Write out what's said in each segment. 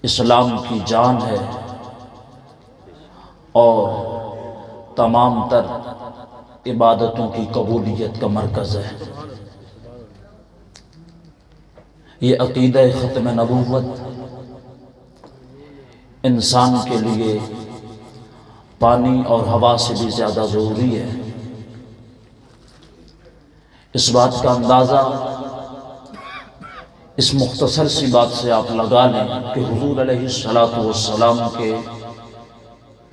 اسلام کی جان ہے اور تمام تر عبادتوں کی قبولیت کا مرکز ہے۔ یہ عقیدہ ختم نبوت انسان کے لیے پانی اور ہوا سے بھی زیادہ ضروری ہے۔ اس بات کا اندازہ اس مختصر سی بات سے آپ لگا لیں کہ حضور علیہ السلام کے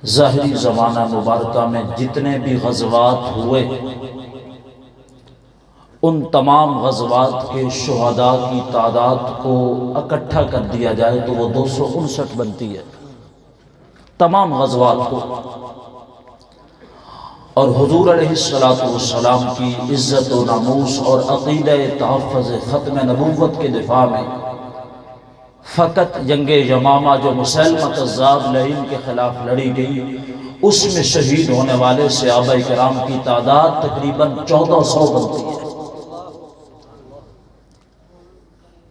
ظاہری زمانہ مبارکہ میں جتنے بھی غزوات ہوئے، ان تمام غزوات کے شہداء کی تعداد کو اکٹھا کر دیا جائے تو وہ 259 بنتی ہے، تمام غزوات کو۔ اور حضور علیہ السلام کی عزت و ناموس اور عقیدہ تحفظ ختم نبوت کے دفاع میں فقط جنگ یمامہ جو مسیلمہ کذاب لعین کے خلاف لڑی گئی، اس میں شہید ہونے والے صحابہ کرام کی تعداد تقریباً 1400 بنتی ہے۔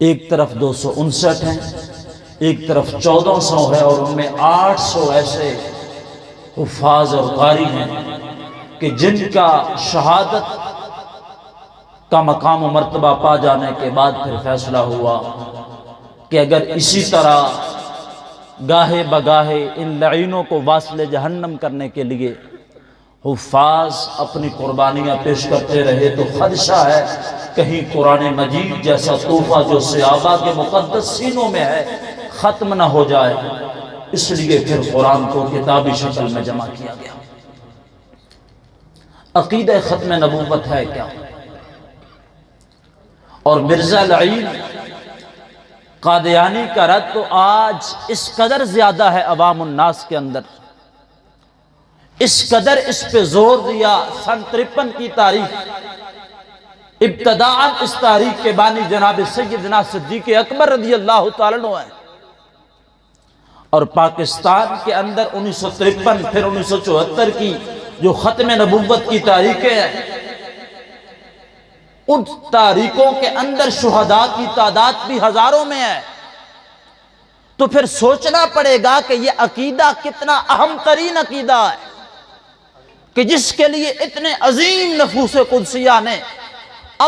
ایک طرف 259 ہیں، ایک طرف 1400 ہے، اور ان میں 800 ایسے حفاظ اور قاری ہیں کہ جن کا شہادت کا مقام و مرتبہ پا جانے کے بعد پھر فیصلہ ہوا کہ اگر اسی طرح گاہے بگاہے ان لعینوں کو واصل جہنم کرنے کے لیے حفاظ اپنی قربانیاں پیش کرتے رہے تو خدشہ ہے کہیں قرآن مجید جیسا تحفہ جو صحابہ کے مقدس سینوں میں ہے ختم نہ ہو جائے، اس لیے پھر قرآن کو کتابی شکل میں جمع کیا گیا۔ عقیدہ ختم نبوت ہے کیا؟ اور مرزا لعین قادیانی کا رد تو آج اس قدر زیادہ ہے عوام الناس کے اندر، اس قدر اس پہ زور دیا۔ سن 53 کی تاریخ ابتداءً اس تاریخ کے بانی جناب سیدنا صدیق اکبر رضی اللہ تعالیٰ عنہ ہے، اور پاکستان کے اندر 1953 پھر 1974 کی جو ختم نبوت کی تاریخیں ہیں، ان تاریخوں کے اندر شہداء کی تعداد بھی ہزاروں میں ہے۔ تو پھر سوچنا پڑے گا کہ یہ عقیدہ کتنا اہم ترین عقیدہ ہے کہ جس کے لیے اتنے عظیم نفوس قدسیہ نے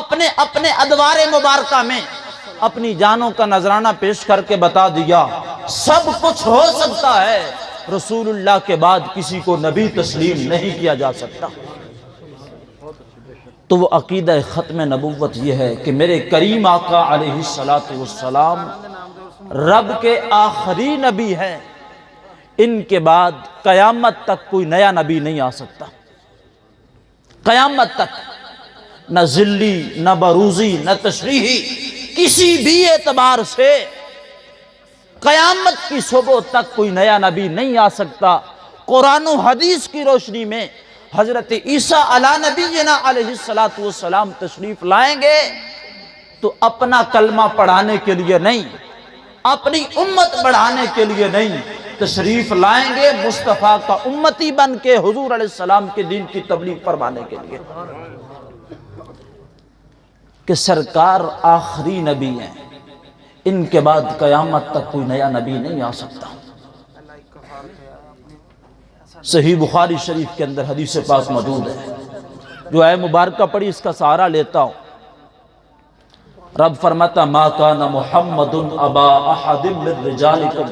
اپنے اپنے ادوار مبارکہ میں اپنی جانوں کا نذرانہ پیش کر کے بتا دیا سب کچھ ہو سکتا ہے، رسول اللہ کے بعد کسی کو نبی تسلیم نہیں کیا جا سکتا۔ تو وہ عقیدہ ختم نبوت یہ ہے کہ میرے کریم آقا علیہ السلام رب کے آخری نبی ہیں، ان کے بعد قیامت تک کوئی نیا نبی نہیں آ سکتا، قیامت تک، نہ ذلی نہ بروزی نہ تشریحی، کسی بھی اعتبار سے قیامت کی صبح تک کوئی نیا نبی نہیں آ سکتا۔ قرآن و حدیث کی روشنی میں حضرت عیسیٰ علیہ نبینا علیہ السلام تشریف لائیں گے تو اپنا کلمہ پڑھانے کے لیے نہیں، اپنی امت بڑھانے کے لیے نہیں، تشریف لائیں گے مصطفیٰ کا امتی بن کے حضور علیہ السلام کے دین کی تبلیغ فرمانے کے لیے، کہ سرکار آخری نبی ہیں، ان کے بعد قیامت تک کوئی نیا نبی نہیں آ سکتا۔ صحیح بخاری شریف کے اندر حدیث پاک موجود ہے، جو اے مبارکہ پڑھی اس کا سہارا لیتا ہوں۔ رب فرماتا ما کان محمد ابا احد من رجالکم،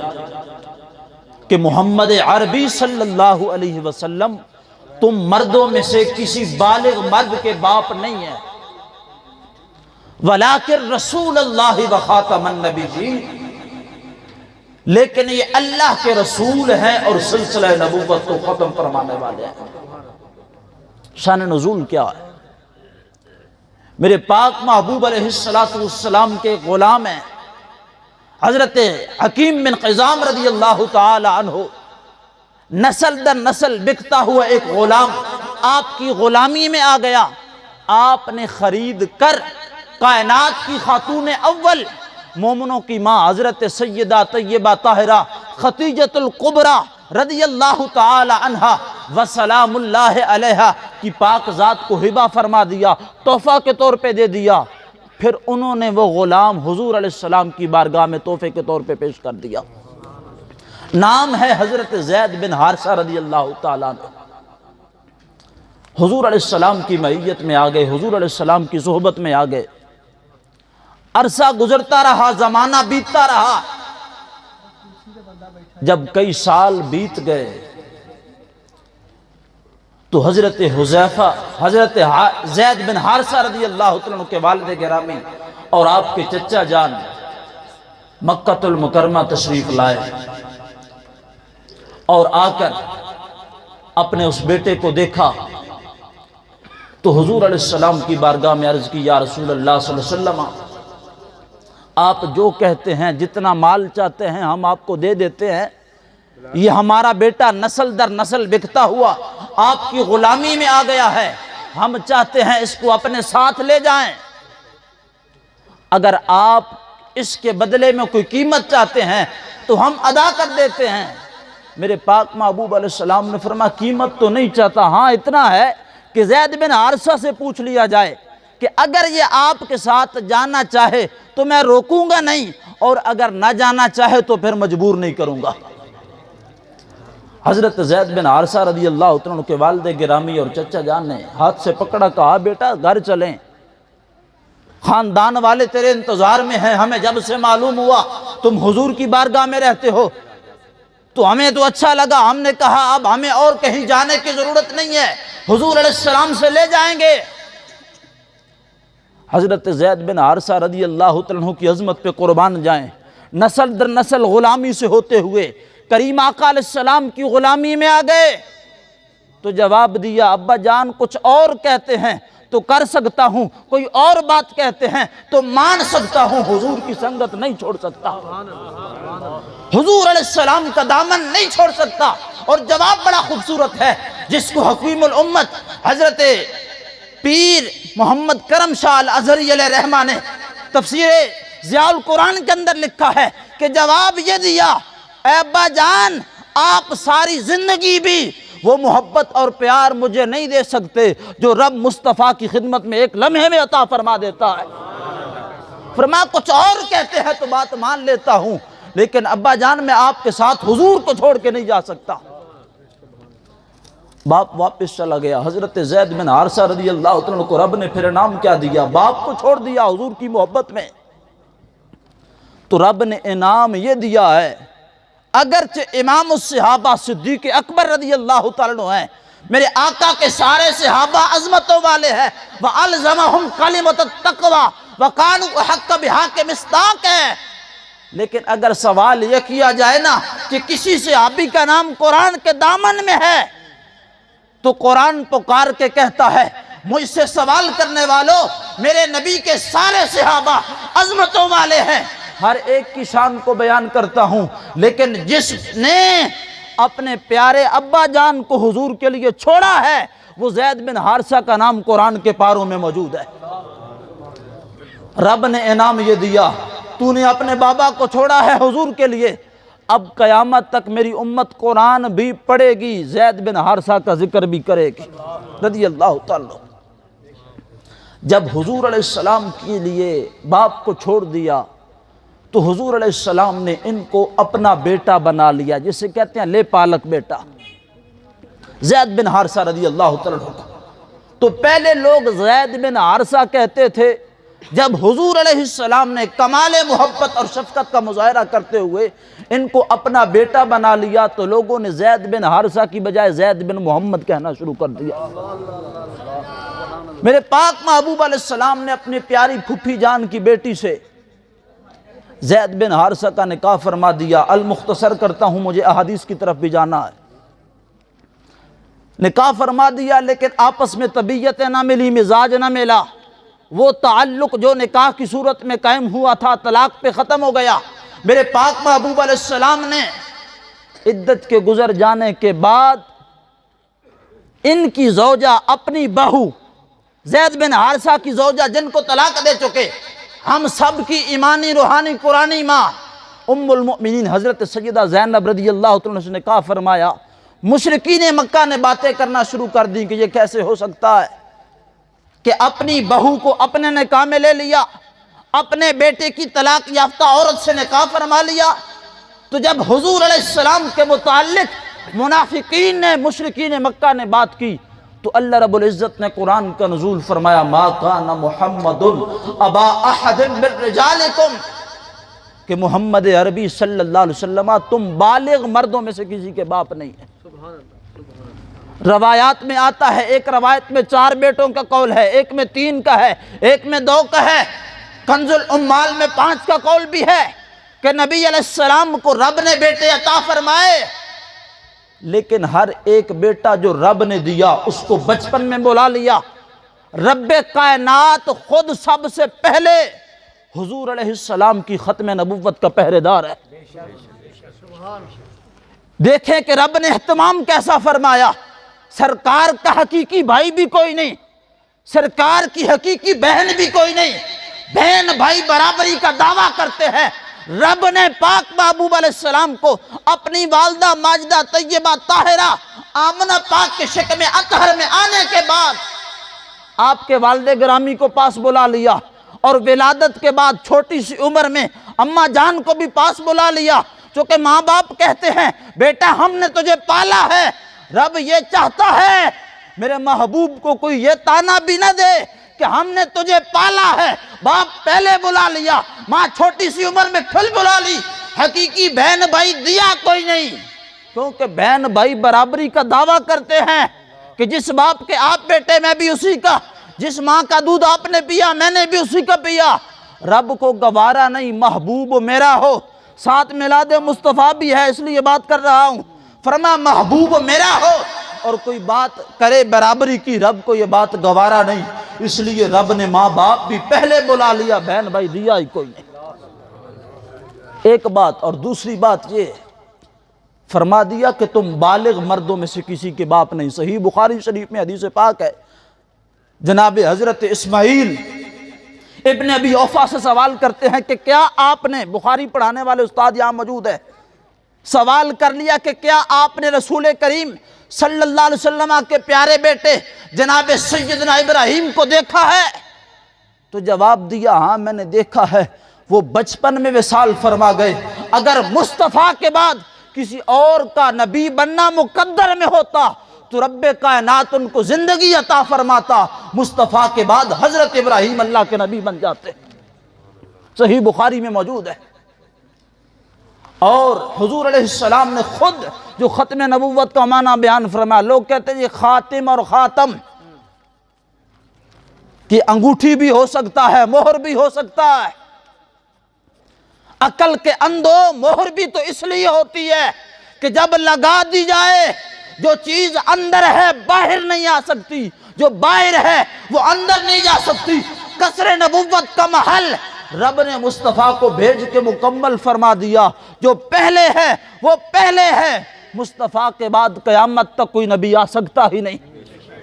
کہ محمد عربی صلی اللہ علیہ وسلم تم مردوں میں سے کسی بالغ مرد کے باپ نہیں ہیں، ولیکن رسول اللہ و خاتم النبیین، لیکن یہ اللہ کے رسول ہیں اور سلسلہ نبوت کو ختم فرمانے والے ہیں۔ شان نزول کیا ہے؟ میرے پاک محبوب علیہ السلام کے غلام ہیں حضرت حکیم بن قزام رضی اللہ تعالی عنہ، نسل در نسل بکتا ہوا ایک غلام آپ کی غلامی میں آ گیا، آپ نے خرید کر کائنات کی خاتون اول مومنوں کی ماں حضرت سیدہ طیبہ طاہرہ خدیجۃ الکبریٰ رضی اللہ تعالی عنہا وسلام اللہ علیہا کی پاک ذات کو ہبہ فرما دیا، تحفہ کے طور پہ دے دیا۔ پھر انہوں نے وہ غلام حضور علیہ السلام کی بارگاہ میں تحفے کے طور پہ پیش کر دیا۔ نام ہے حضرت زید بن حارثہ رضی اللہ تعالیٰ عنہ۔ حضور علیہ السلام کی معیت میں آ گئے، حضور علیہ السلام کی صحبت میں آ گئے۔ عرصہ گزرتا رہا، زمانہ بیتتا رہا۔ جب کئی سال بیت گئے تو حضرت حذیفہ، حضرت زید بن حارثہ رضی اللہ عنہ کے والد گرامی اور آپ کے چچا جان مکہ المکرمہ تشریف لائے، اور آ کر اپنے اس بیٹے کو دیکھا تو حضور علیہ السلام کی بارگاہ میں عرض کی، یا رسول اللہ صلی اللہ علیہ وسلم، آپ جو کہتے ہیں، جتنا مال چاہتے ہیں ہم آپ کو دے دیتے ہیں، یہ ہمارا بیٹا نسل در نسل بکتا ہوا آپ کی غلامی میں آ گیا ہے، ہم چاہتے ہیں اس کو اپنے ساتھ لے جائیں، اگر آپ اس کے بدلے میں کوئی قیمت چاہتے ہیں تو ہم ادا کر دیتے ہیں۔ میرے پاک محبوب علیہ السلام نے فرمایا، قیمت تو نہیں چاہتا، ہاں اتنا ہے کہ زید بن حارثہ سے پوچھ لیا جائے کہ اگر یہ آپ کے ساتھ جانا چاہے تو میں روکوں گا نہیں، اور اگر نہ جانا چاہے تو پھر مجبور نہیں کروں گا۔ حضرت زید بن حارثہ رضی اللہ عنہ کے والد گرامی اور چچا جان نے ہاتھ سے پکڑا، کہا بیٹا گھر چلیں، خاندان والے تیرے انتظار میں ہیں، ہمیں جب سے معلوم ہوا تم حضور کی بارگاہ میں رہتے ہو تو ہمیں تو اچھا لگا، ہم نے کہا اب ہمیں اور کہیں جانے کی ضرورت نہیں ہے، حضور علیہ السلام سے لے جائیں گے۔ حضرت زید بن حارثہ رضی اللہ عنہ کی عظمت پہ قربان جائیں، نسل در نسل غلامی سے ہوتے ہوئے کریم آقا علیہ السلام کی غلامی میں آ گئے تو جواب دیا، ابا جان کچھ اور کہتے ہیں تو کر سکتا ہوں، کوئی اور بات کہتے ہیں تو مان سکتا ہوں، حضور کی سنگت نہیں چھوڑ سکتا، حضور علیہ السلام کا دامن نہیں چھوڑ سکتا۔ اور جواب بڑا خوبصورت ہے جس کو حکیم الامت حضرت پیر محمد کرم شاہ الازہری علیہ رحمہ نے تفسیر ضیاء القرآن کے اندر لکھا ہے کہ جواب یہ دیا، اے ابا جان آپ ساری زندگی بھی وہ محبت اور پیار مجھے نہیں دے سکتے جو رب مصطفیٰ کی خدمت میں ایک لمحے میں عطا فرما دیتا ہے۔ فرمایا کچھ اور کہتے ہیں تو بات مان لیتا ہوں، لیکن ابا جان میں آپ کے ساتھ حضور کو چھوڑ کے نہیں جا سکتا۔ باپ واپس چلا گیا۔ حضرت زید بن حارثہ رضی اللہ عنہ کو رب نے پھر انعام کیا دیا؟ باپ کو چھوڑ دیا حضور کی محبت میں، تو رب نے انعام یہ دیا ہے، اگرچہ امام الصحابہ صدیق اکبر رضی اللہ تعالیٰ عنہ ہیں، میرے آقا کے سارے صحابہ عظمتوں والے ہیں، وَأَلْزَمَهُمْ كَلِمَةَ التَّقْوَى وَكَانُوا أَحَقَّ بِهَا کے مصداق ہے، لیکن اگر سوال یہ کیا جائے نا کہ کسی صحابی کا نام قرآن کے دامن میں ہے تو قرآن پکار کے کہتا ہے، مجھ سے سوال کرنے والوں میرے نبی کے سارے صحابہ عظمتوں والے ہیں، ہر ایک کی شان کو بیان کرتا ہوں، لیکن جس نے اپنے پیارے ابا جان کو حضور کے لیے چھوڑا ہے وہ زید بن حارثہ کا نام قرآن کے پاروں میں موجود ہے۔ رب نے انعام یہ دیا، تو نے اپنے بابا کو چھوڑا ہے حضور کے لیے، اب قیامت تک میری امت قرآن بھی پڑھے گی، زید بن حارثہ کا ذکر بھی کرے گی رضی اللہ تعالیٰ۔ جب حضور علیہ السلام کے لیے باپ کو چھوڑ دیا تو حضور علیہ السلام نے ان کو اپنا بیٹا بنا لیا، جسے کہتے ہیں لے پالک بیٹا، زید بن حارثہ رضی اللہ تعالیٰ۔ تو پہلے لوگ زید بن حارثہ کہتے تھے، جب حضور علیہ السلام نے کمال محبت اور شفقت کا مظاہرہ کرتے ہوئے ان کو اپنا بیٹا بنا لیا تو لوگوں نے زید بن حارثہ کی بجائے زید بن محمد کہنا شروع کر دیا۔ میرے پاک محبوب علیہ السلام نے اپنی پیاری پھوپھی جان کی بیٹی سے زید بن حارثہ کا نکاح فرما دیا۔ المختصر کرتا ہوں، مجھے احادیث کی طرف بھی جانا ہے۔ نکاح فرما دیا، لیکن آپس میں طبیعت نہ ملی، مزاج نہ ملا، وہ تعلق جو نکاح کی صورت میں قائم ہوا تھا طلاق پہ ختم ہو گیا۔ میرے پاک محبوب علیہ السلام نے عدت کے گزر جانے کے بعد ان کی زوجہ اپنی بہو زید بن حارثہ کی زوجہ جن کو طلاق دے چکے، ہم سب کی ایمانی روحانی قرآنی ماں ام المؤمنین حضرت سیدہ زینب رضی اللہ عنہ سے نکاح فرمایا۔ مشرکین مکہ نے باتیں کرنا شروع کر دی کہ یہ کیسے ہو سکتا ہے، کہ اپنی بہو کو اپنے نکاح میں لے لیا، اپنے بیٹے کی طلاق یافتہ عورت سے نکاح فرما لیا، تو جب حضور علیہ السلام کے متعلق منافقین نے، مشرکین مکہ نے بات کی، تو اللہ رب العزت نے قرآن کا نزول فرمایا، ما کان محمد ابا احد من رجالکم، کہ محمد عربی صلی اللہ علیہ وسلم تم بالغ مردوں میں سے کسی کے باپ نہیں ہیں۔ روایات میں آتا ہے، ایک روایت میں 4 بیٹوں کا قول ہے، ایک میں 3 کا ہے، ایک میں 2 کا ہے، کنز الاموال میں 5 کا قول بھی ہے کہ نبی علیہ السلام کو رب نے بیٹے عطا فرمائے، لیکن ہر ایک بیٹا جو رب نے دیا اس کو بچپن میں بلا لیا۔ رب کائنات خود سب سے پہلے حضور علیہ السلام کی ختم نبوت کا پہرے دار ہے۔ دیکھیں کہ رب نے اہتمام کیسا فرمایا۔ سرکار کا حقیقی بھائی بھی کوئی نہیں، سرکار کی حقیقی بہن بھی کوئی نہیں، بہن بھائی برابری کا دعویٰ کرتے ہیں۔ رب نے پاک محبوب علیہ السلام کو اپنی والدہ ماجدہ طیبہ طاہرہ آمنہ پاک کے شکم اطہر میں آنے کے بعد آپ کے والد گرامی کو پاس بلا لیا، اور ولادت کے بعد چھوٹی سی عمر میں اماں جان کو بھی پاس بلا لیا، چونکہ ماں باپ کہتے ہیں بیٹا ہم نے تجھے پالا ہے۔ رب یہ چاہتا ہے میرے محبوب کو کوئی یہ تانا بھی نہ دے کہ ہم نے تجھے پالا ہے، باپ پہلے بلا لیا، ماں چھوٹی سی عمر میں پھر بلا لی، حقیقی بہن بھائی دیا کوئی نہیں، کیونکہ بہن بھائی برابری کا دعویٰ کرتے ہیں کہ جس باپ کے آپ بیٹے میں بھی اسی کا، جس ماں کا دودھ آپ نے پیا میں نے بھی اسی کا پیا۔ رب کو گوارا نہیں محبوب میرا ہو، ساتھ میلاد مصطفیٰ بھی ہے اس لیے بات کر رہا ہوں، فرما محبوب میرا ہو اور کوئی بات کرے برابری کی، رب کو یہ بات گوارا نہیں، اس لیے رب نے ماں باپ بھی پہلے بلا لیا، بہن بھائی دیا ہی کوئی نہیں۔ ایک بات، اور دوسری بات یہ فرما دیا کہ تم بالغ مردوں میں سے کسی کے باپ نہیں۔ صحیح بخاری شریف میں حدیث پاک ہے، جناب حضرت اسماعیل ابن ابی اوفا سے سوال کرتے ہیں کہ کیا آپ نے، بخاری پڑھانے والے استاد یہاں موجود ہے، سوال کر لیا کہ کیا آپ نے رسول کریم صلی اللہ علیہ وسلم کے پیارے بیٹے جناب سیدنا ابراہیم کو دیکھا ہے؟ تو جواب دیا ہاں میں نے دیکھا ہے، وہ بچپن میں وصال فرما گئے، اگر مصطفیٰ کے بعد کسی اور کا نبی بننا مقدر میں ہوتا تو رب کائنات ان کو زندگی عطا فرماتا، مصطفیٰ کے بعد حضرت ابراہیم اللہ کے نبی بن جاتے۔ صحیح بخاری میں موجود ہے۔ اور حضور علیہ السلام نے خود جو ختم نبوت کا معنی بیان فرمایا، لوگ کہتے ہیں یہ خاتم اور خاتم کی انگوٹھی بھی ہو سکتا ہے، مہر بھی ہو سکتا ہے۔ عقل کے اندھو مہر بھی تو اس لیے ہوتی ہے کہ جب لگا دی جائے جو چیز اندر ہے باہر نہیں آ سکتی، جو باہر ہے وہ اندر نہیں جا سکتی۔ قصر نبوت کا محل رب نے مصطفیٰ کو بھیج کے مکمل فرما دیا، جو پہلے ہے وہ پہلے ہے، مصطفیٰ کے بعد قیامت تک کوئی نبی آ سکتا ہی نہیں۔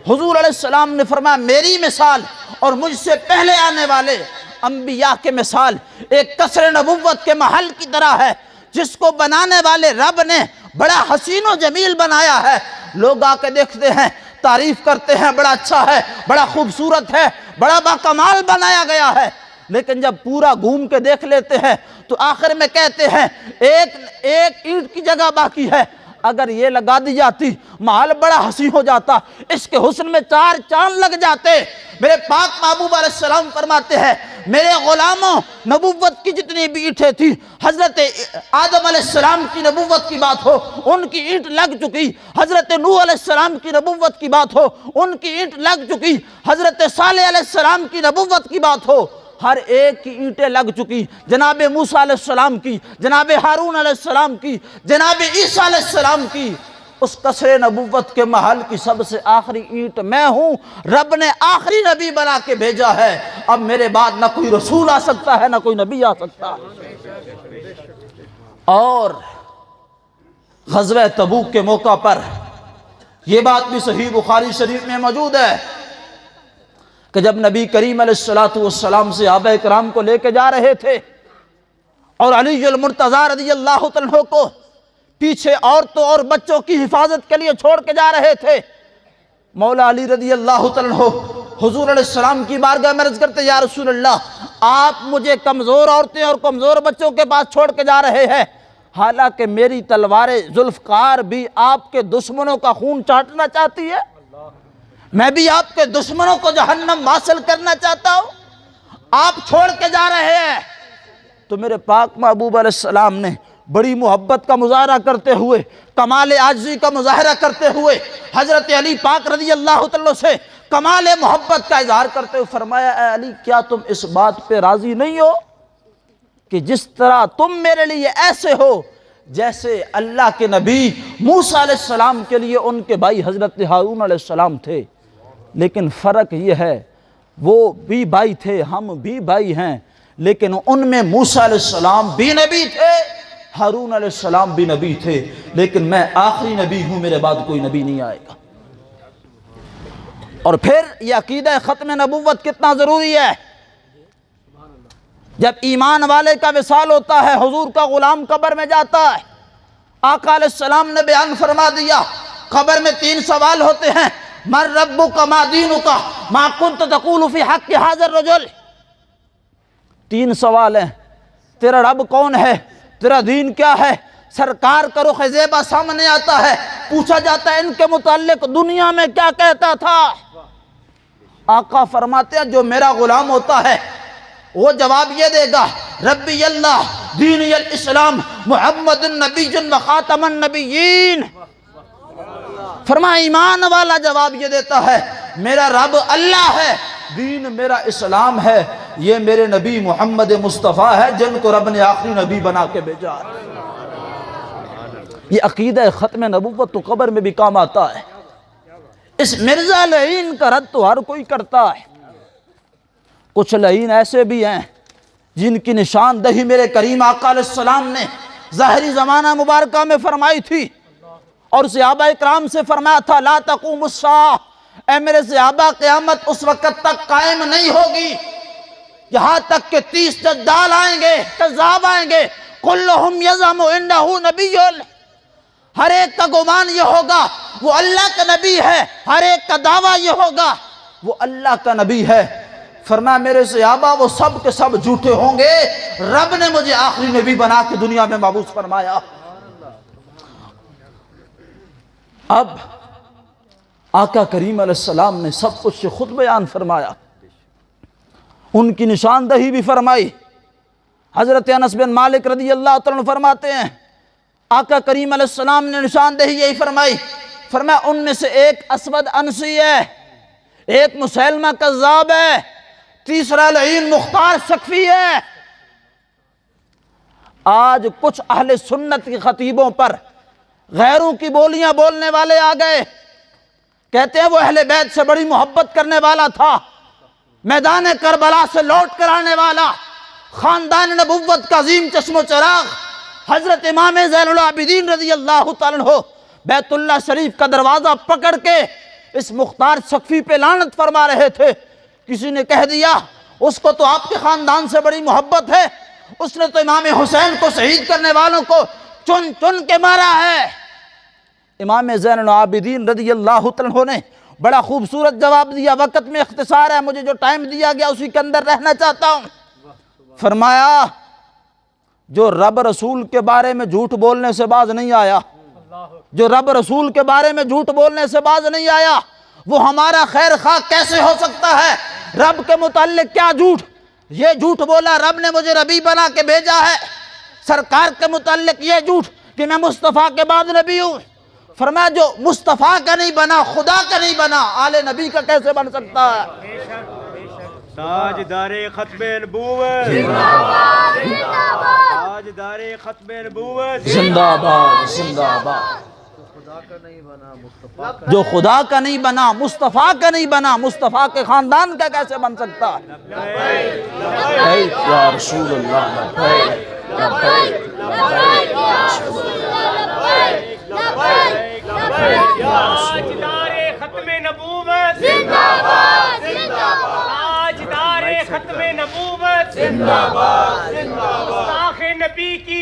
حضور علیہ السلام نے فرمایا میری مثال اور مجھ سے پہلے آنے والے انبیاء کے مثال ایک قصر نبوت کے محل کی طرح ہے، جس کو بنانے والے رب نے بڑا حسین و جمیل بنایا ہے۔ لوگ آ کے دیکھتے ہیں، تعریف کرتے ہیں بڑا اچھا ہے، بڑا خوبصورت ہے، بڑا باکمال بنایا گیا ہے، لیکن جب پورا گھوم کے دیکھ لیتے ہیں تو آخر میں کہتے ہیں ایک اینٹ کی جگہ باقی ہے، اگر یہ لگا دی جاتی محل بڑا حسین ہو جاتا، اس کے حسن میں 4 چاند لگ جاتے۔ میرے پاک محبوب علیہ السلام فرماتے ہیں میرے غلاموں، نبوت کی جتنی بھی اینٹیں تھی، حضرت آدم علیہ السلام کی نبوت کی بات ہو ان کی اینٹ لگ چکی، حضرت نوح علیہ السلام کی نبوت کی بات ہو ان کی اینٹ لگ چکی، حضرت صالح علیہ السلام کی نبوت کی بات ہو ہر ایک کی اینٹیں لگ چکی، جناب موسیٰ علیہ السلام کی، جناب ہارون علیہ السلام کی، جناب عیسیٰ علیہ السلام کی، اس قصر نبوت کے محل کی سب سے آخری اینٹ میں ہوں۔ رب نے آخری نبی بنا کے بھیجا ہے، اب میرے بعد نہ کوئی رسول آ سکتا ہے نہ کوئی نبی آ سکتا۔ اور غزوہ تبوک کے موقع پر یہ بات بھی صحیح بخاری شریف میں موجود ہے کہ جب نبی کریم علیہ السلام صحابہ کرام کو لے کے جا رہے تھے اور علی المرتضیٰ رضی اللہ عنہ کو پیچھے عورتوں اور بچوں کی حفاظت کے لیے چھوڑ کے جا رہے تھے، مولا علی رضی اللہ عنہ حضور علیہ السلام کی بارگاہ میں عرض کرتے یا رسول اللہ آپ مجھے کمزور عورتیں اور کمزور بچوں کے پاس چھوڑ کے جا رہے ہیں، حالانکہ میری تلوار ذوالفقار بھی آپ کے دشمنوں کا خون چاٹنا چاہتی ہے، میں بھی آپ کے دشمنوں کو جہنم واصل کرنا چاہتا ہوں، آپ چھوڑ کے جا رہے ہیں۔ تو میرے پاک محبوب علیہ السلام نے بڑی محبت کا مظاہرہ کرتے ہوئے، کمال عاجزی کا مظاہرہ کرتے ہوئے حضرت علی پاک رضی اللہ تعالیٰ سے کمال محبت کا اظہار کرتے ہوئے فرمایا اے علی کیا تم اس بات پہ راضی نہیں ہو کہ جس طرح تم میرے لیے ایسے ہو جیسے اللہ کے نبی موسیٰ علیہ السلام کے لیے ان کے بھائی حضرت ہارون علیہ السلام تھے، لیکن فرق یہ ہے وہ بھی بھائی تھے، ہم بھی بھائی ہیں، لیکن ان میں موسیٰ علیہ السلام بھی نبی تھے، ہارون علیہ السلام بھی نبی تھے، لیکن میں آخری نبی ہوں، میرے بعد کوئی نبی نہیں آئے گا۔ اور پھر یہ عقیدہ ختم نبوت کتنا ضروری ہے۔ جب ایمان والے کا وصال ہوتا ہے، حضور کا غلام قبر میں جاتا ہے، آقا علیہ السلام نے بیان فرما دیا قبر میں 3 سوال ہوتے ہیں، من ربک ما دینک ما کنت تقول فی حق ھذا الرجل، 3 سوال ہیں، تیرا رب کون ہے، تیرا دین کیا ہے، سرکار کا رخ زیبا سامنے آتا ہے، پوچھا جاتا ہے ان کے متعلق دنیا میں کیا کہتا تھا، آقا فرماتے ہیں جو میرا غلام ہوتا ہے وہ جواب یہ دے گا ربی اللہ دینی الاسلام محمد النبی و خاتم النبیین، فرمایا ایمان والا جواب یہ دیتا ہے میرا رب اللہ ہے، دین میرا اسلام ہے، یہ میرے نبی محمد مصطفیٰ ہے جن کو رب نے آخری نبی بنا کے بھیجا ہے۔ یہ عقیدہ ختم نبوت تو قبر میں بھی کام آتا ہے۔ اس مرزا لعین کا رد تو ہر کوئی کرتا ہے، کچھ لعین ایسے بھی ہیں جن کی نشاندہی میرے کریم آقا علیہ السلام نے ظاہری زمانہ مبارکہ میں فرمائی تھی اور صحابہ اکرام سے فرمایا تھا لا تقوم الساعہ، اے میرے صحابہ قیامت اس وقت تک قائم نہیں ہوگی یہاں تک کہ 30 دجال آئیں گے، کذاب آئیں گے، کلہم یزعم انہ نبی، ہر ایک کا گمان یہ ہوگا وہ اللہ کا نبی ہے، ہر ایک کا دعویٰ یہ ہوگا وہ اللہ کا نبی ہے۔ فرمایا میرے صحابہ وہ سب کے سب جھوٹے ہوں گے، رب نے مجھے آخری نبی بنا کے دنیا میں مبعوث فرمایا۔ اب آقا کریم علیہ السلام نے سب کچھ خود بیان فرمایا، ان کی نشاندہی بھی فرمائی۔ حضرت انس بن مالک رضی اللہ عنہ فرماتے ہیں آقا کریم علیہ السلام نے نشاندہی یہی فرمائی، فرمایا ان میں سے ایک اسود انسی ہے، ایک مسیلمہ کذاب ہے، تیسرا لعین مختار ثقفی ہے۔ آج کچھ اہل سنت کی خطیبوں پر غیروں کی بولیاں بولنے والے آ گئے، کہتے ہیں وہ اہل بیت سے بڑی محبت کرنے والا تھا، میدان کربلا سے لوٹ کر آنے والا، خاندان نبوت کا عظیم چشم و چراغ حضرت امام زین العابدین رضی اللہ تعالیٰ عنہ بیت اللہ شریف کا دروازہ پکڑ کے اس مختار ثقفی پہ لعنت فرما رہے تھے۔ کسی نے کہہ دیا اس کو تو آپ کے خاندان سے بڑی محبت ہے، اس نے تو امام حسین کو شہید کرنے والوں کو چن چن کے مارا ہے۔ امام زین العابدین رضی اللہ عنہ نے بڑا خوبصورت جواب دیا، وقت میں اختصار ہے، مجھے جو ٹائم دیا گیا اسی کے اندر رہنا چاہتا ہوں۔ فرمایا جو رب رسول کے بارے میں جھوٹ بولنے سے باز نہیں آیا، جو رب رسول کے بارے میں جھوٹ بولنے سے باز نہیں آیا وہ ہمارا خیر خواہ کیسے ہو سکتا ہے؟ رب کے متعلق کیا جھوٹ، یہ جھوٹ بولا رب نے مجھے نبی بنا کے بھیجا ہے، سرکار کے متعلق یہ جھوٹ کہ میں مصطفیٰ کے بعد نبی ہوں۔ فرمایا جو مصطفیٰ کا نہیں بنا، خدا کا نہیں بنا، آل نبی کا کیسے بن سکتا ہے؟ تاجدار ختم نبوت تاجدار ختم نبوت زندہ باد زندہ باد۔ جو خدا کا نہیں بنا، مصطفیٰ کا نہیں بنا، مصطفیٰ کے خاندان کا کیسے بن سکتا ہے؟ لبیک یا رسول اللہ، لبیک لبیک لبیک یا رسول تاجدار ختم نبوت زندہ باد زندہ باد تاجدار ختم نبوت زندہ باد زندہ باد گستاخ نبی کی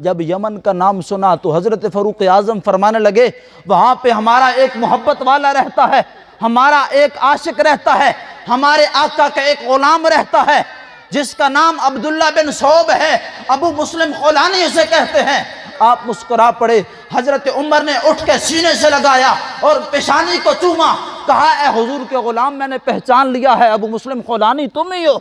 جب یمن کا نام سنا تو حضرت فاروق اعظم فرمانے لگے وہاں پہ ہمارا ایک محبت والا رہتا ہے، ہمارا ایک عاشق رہتا ہے، ہمارے آقا کا ایک غلام رہتا ہے جس کا نام عبداللہ بن صوب ہے، ابو مسلم خولانی اسے کہتے ہیں۔ آپ مسکرا پڑے۔ حضرت عمر نے اٹھ کے سینے سے لگایا اور پیشانی کو چوما، کہا اے حضور کے غلام میں نے پہچان لیا ہے، ابو مسلم خولانی تم ہی ہو۔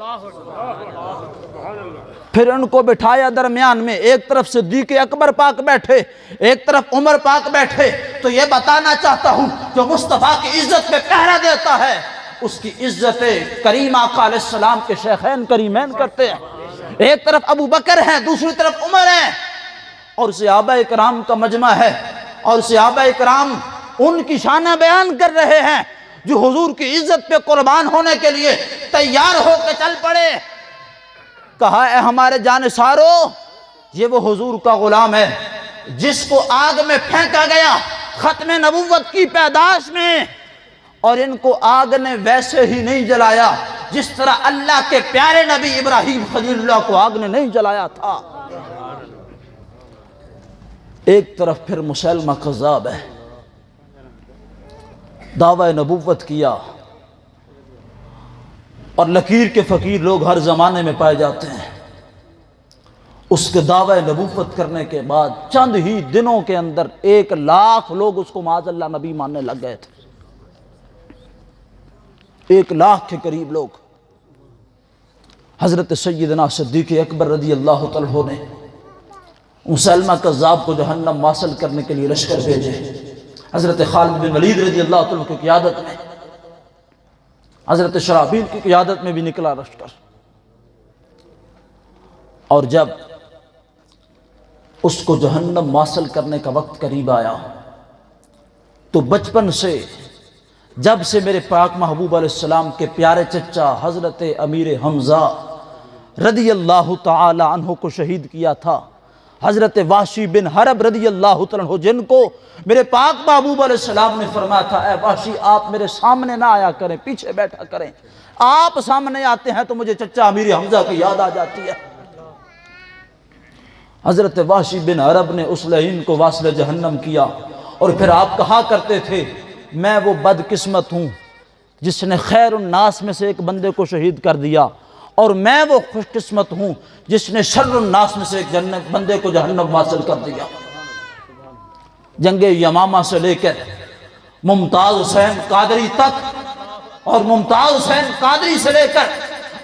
پھر ان کو بٹھایا درمیان میں، ایک طرف صدیق اکبر پاک بیٹھے، ایک طرف عمر پاک بیٹھے۔ تو یہ بتانا چاہتا ہوں جو مصطفیٰ کی عزت پہ پہرا دیتا ہے اس کی عزت کریم آقا علیہ السلام کے شیخین کریمین کرتے ہیں۔ ایک طرف ابو بکر ہیں، دوسری طرف عمر ہیں، اور صحابہ اکرام کا مجمع ہے، اور صحابہ اکرام ان کی شانہ بیان کر رہے ہیں جو حضور کی عزت پہ قربان ہونے کے لیے تیار ہو کے چل پڑے۔ کہا اے ہمارے جانثارو، یہ وہ حضور کا غلام ہے جس کو آگ میں پھینکا گیا ختم نبوت کی پیدائش میں، اور ان کو آگ نے ویسے ہی نہیں جلایا جس طرح اللہ کے پیارے نبی ابراہیم خلیل اللہ کو آگ نے نہیں جلایا تھا۔ ایک طرف پھر مسیلمہ کذاب ہے، دعوی نبوت کیا، اور لکیر کے فقیر لوگ ہر زمانے میں پائے جاتے ہیں۔ اس کے دعوی نبوت کرنے کے بعد چند ہی دنوں کے اندر 1,00,000 لوگ اس کو معاذ اللہ نبی ماننے لگ گئے تھے۔ 1,00,000 کے قریب لوگ۔ حضرت سیدنا صدیق اکبر رضی اللہ تعالیٰ عنہ نے مسیلمہ کذاب کو جہنم واصل کرنے کے لیے لشکر بھیجے۔ حضرت خالد بن ولید رضی اللہ تعالیٰ کی قیادت میں، حضرت شرابیل کی قیادت میں بھی نکلا لشکر، اور جب اس کو جہنم واصل کرنے کا وقت قریب آیا تو بچپن سے جب سے میرے پاک محبوب علیہ السلام کے پیارے چچا حضرت امیر حمزہ رضی اللہ تعالی عنہ کو شہید کیا تھا، حضرت وحشی بن حرب رضی اللہ تعالیٰ عنہ جن کو میرے پاک محبوب علیہ السلام نے فرمایا تھا اے وحشی آپ میرے سامنے نہ آیا کریں، پیچھے بیٹھا کریں، آپ سامنے آتے ہیں تو مجھے چچا امیر حمزہ کی یاد آ جاتی ہے۔ حضرت وحشی بن حرب نے اس لعین کو واصل جہنم کیا، اور پھر آپ کہا کرتے تھے میں وہ بدقسمت ہوں جس نے خیر الناس میں سے ایک بندے کو شہید کر دیا، اور میں وہ خوش قسمت ہوں جس نے شر الناس میں سے ایک بندے کو جہنم واصل کر دیا۔ جنگ یمامہ سے لے کر ممتاز حسین قادری تک، اور ممتاز حسین قادری سے لے کر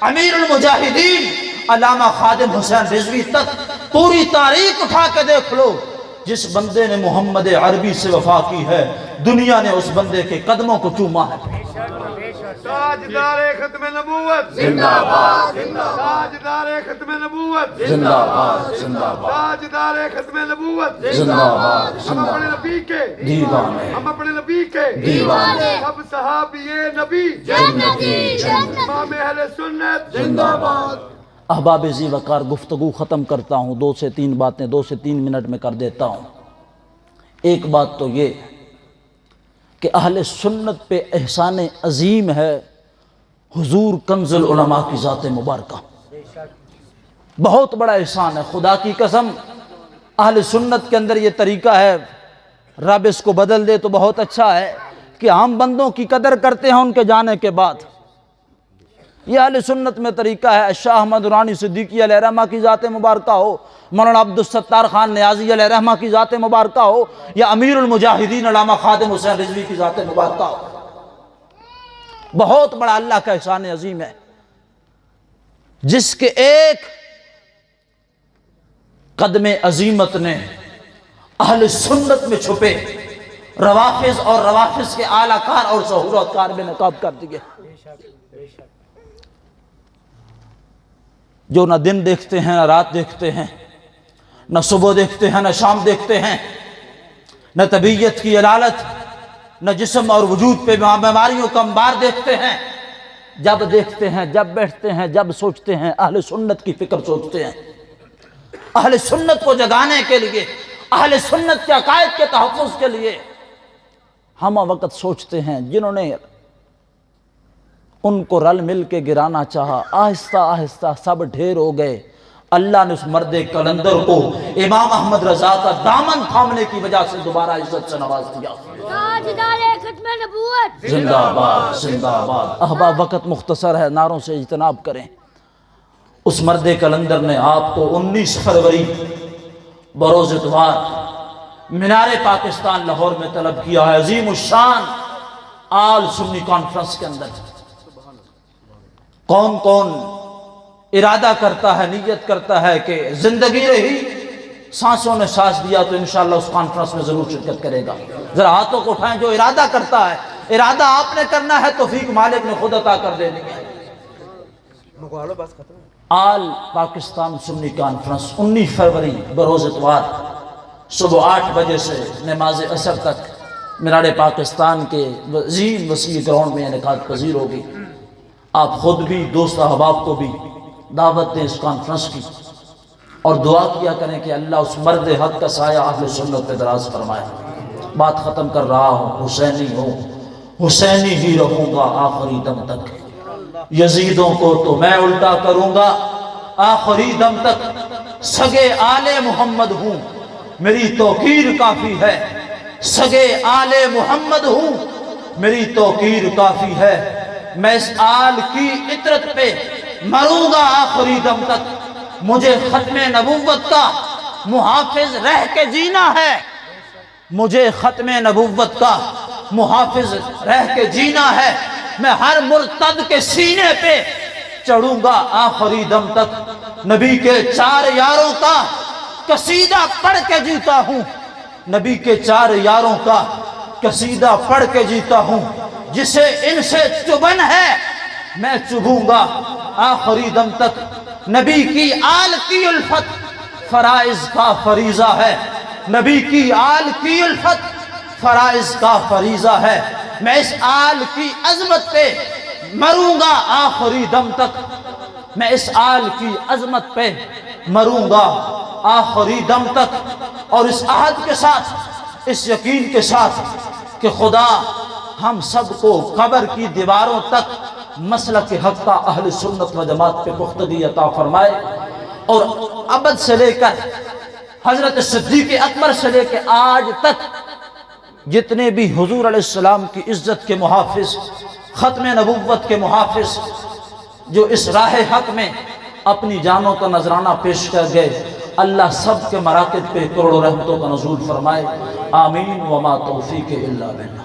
امیر المجاہدین علامہ خادم حسین رضوی تک پوری تاریخ اٹھا کے دیکھ لو، جس بندے نے محمد عربی سے وفا کی ہے دنیا نے اس بندے کے قدموں کو چوما ہے۔ تاجدار ختم نبوت زندہ باد، تاجدار ختم نبوت زندہ باد، زندہ باد، تاجدار ختم نبوت زندہ باد، ہم اپنے نبی کے دیوانے، ہم اپنے نبی کے دیوانے، سب صحابی نبی جنتی جنتی امام اہل سنت زندہ باد۔ احباب ذی وقار گفتگو ختم کرتا ہوں، 2 سے 3 باتیں 2 سے 3 منٹ میں کر دیتا ہوں۔ ایک بات تو یہ کہ اہل سنت پہ احسان عظیم ہے حضور کنز العلماء کی ذات مبارکہ، بہت بڑا احسان ہے۔ خدا کی قسم اہل سنت کے اندر یہ طریقہ ہے، رب اس کو بدل دے تو بہت اچھا ہے کہ ہم بندوں کی قدر کرتے ہیں ان کے جانے کے بعد۔ یہ اہل سنت میں طریقہ ہے، شاہ احمد رانی صدیقی علیہ رحمہ کی ذات مبارکہ ہو، مولانا عبدالستار خان نیازی علیہ رحمہ کی ذات مبارکہ ہو، یا امیر المجاہدین علامہ خادم حسین رضوی کی ذات مبارکہ ہو، بہت بڑا اللہ کا احسان عظیم ہے جس کے ایک قدم عظیمت نے اہل سنت میں چھپے روافظ اور روافظ کے اعلیٰ کار اور ظہورات کار میں نقاب کر دیے، جو نہ دن دیکھتے ہیں نہ رات دیکھتے ہیں، نہ صبح دیکھتے ہیں نہ شام دیکھتے ہیں، نہ طبیعت کی علالت نہ جسم اور وجود پہ بیماریوں کا انبار دیکھتے ہیں، جب دیکھتے ہیں جب بیٹھتے ہیں جب سوچتے ہیں اہل سنت کی فکر سوچتے ہیں، اہل سنت کو جگانے کے لیے، اہل سنت کے عقائد کے تحفظ کے لیے ہم وقت سوچتے ہیں۔ جنہوں نے ان کو رل مل کے گرانا چاہا، آہستہ آہستہ سب ڈھیر ہو گئے، اللہ نے اس مرد کلندر کو امام احمد رضا کا دامن تھامنے کی وجہ سے دوبارہ عزت سے نواز دیا۔ تاجدار ختم نبوت زندہ باد، زندہ باد۔ احباب وقت مختصر ہے، نعروں سے اجتناب کریں۔ اس مرد کلندر نے آپ کو 19 فروری بروز اتوار مینار پاکستان لاہور میں طلب کیا ہے، عظیم الشان آل سنی کانفرنس کے اندر۔ کون کون ارادہ کرتا ہے، نیت کرتا ہے کہ زندگی رہی، سانسوں نے سانس دیا تو انشاءاللہ اس کانفرنس میں ضرور شرکت کرے گا؟ ذرا ہاتھوں کو اٹھائیں جو ارادہ کرتا ہے۔ ارادہ آپ نے کرنا ہے، توفیق مالک نے خود عطا کر دینی ہے۔ آل پاکستان سنی کانفرنس 19 فروری بروز اتوار صبح 8 بجے سے نماز عصر تک مینار پاکستان کے عظیم وسیع گراؤنڈ میں انعقاد پذیر ہوگی۔ آپ خود بھی، دوست احباب کو بھی دعوت دیں اس کانفرنس کی، اور دعا کیا کریں کہ اللہ اس مرد حق کا سایہ اہل سنت پہ دراز فرمائے۔ بات ختم کر رہا ہوں، حسینی ہوں، حسینی ہی رہوں گا آخری دم تک، یزیدوں کو تو میں الٹا کروں گا آخری دم تک، سگے آل محمد ہوں میری توقیر کافی ہے، سگے آل محمد ہوں میری توقیر کافی ہے، میں اس آل کی عطرت پہ مروں گا آخری دم تک، مجھے ختم نبوت کا محافظ رہ کے جینا ہے، مجھے ختم نبوت کا محافظ رہ کے جینا ہے، میں ہر مرتد کے سینے پہ چڑھوں گا آخری دم تک، نبی کے 4 یاروں کا قصیدہ پڑھ کے جیتا ہوں، نبی کے 4 یاروں کا قصیدہ پڑھ کے جیتا ہوں، جسے ان سے چبھن ہے میں چبھوں گا آخری دم تک، نبی کی آل کی الفت فرائض کا فریضہ ہے، نبی کی آل کی الفت فرائض کا فریضہ ہے، میں اس آل کی عظمت پہ مروں گا آخری دم تک، میں اس آل کی عظمت پہ مروں گا آخری دم تک، اور اس عہد کے ساتھ، اس یقین کے ساتھ کہ خدا ہم سب کو قبر کی دیواروں تک مسلک حق کا اہل سنت و جماعت پہ پختگی عطا فرمائے، اور ابد سے لے کر حضرت صدیق اکبر سے لے کے آج تک جتنے بھی حضور علیہ السلام کی عزت کے محافظ، ختم نبوت کے محافظ، جو اس راہ حق میں اپنی جانوں کا نذرانہ پیش کر گئے، اللہ سب کے مراکز پہ کروڑوں رحمتوں کا نزول فرمائے، آمین، وما توفیق الا باللہ۔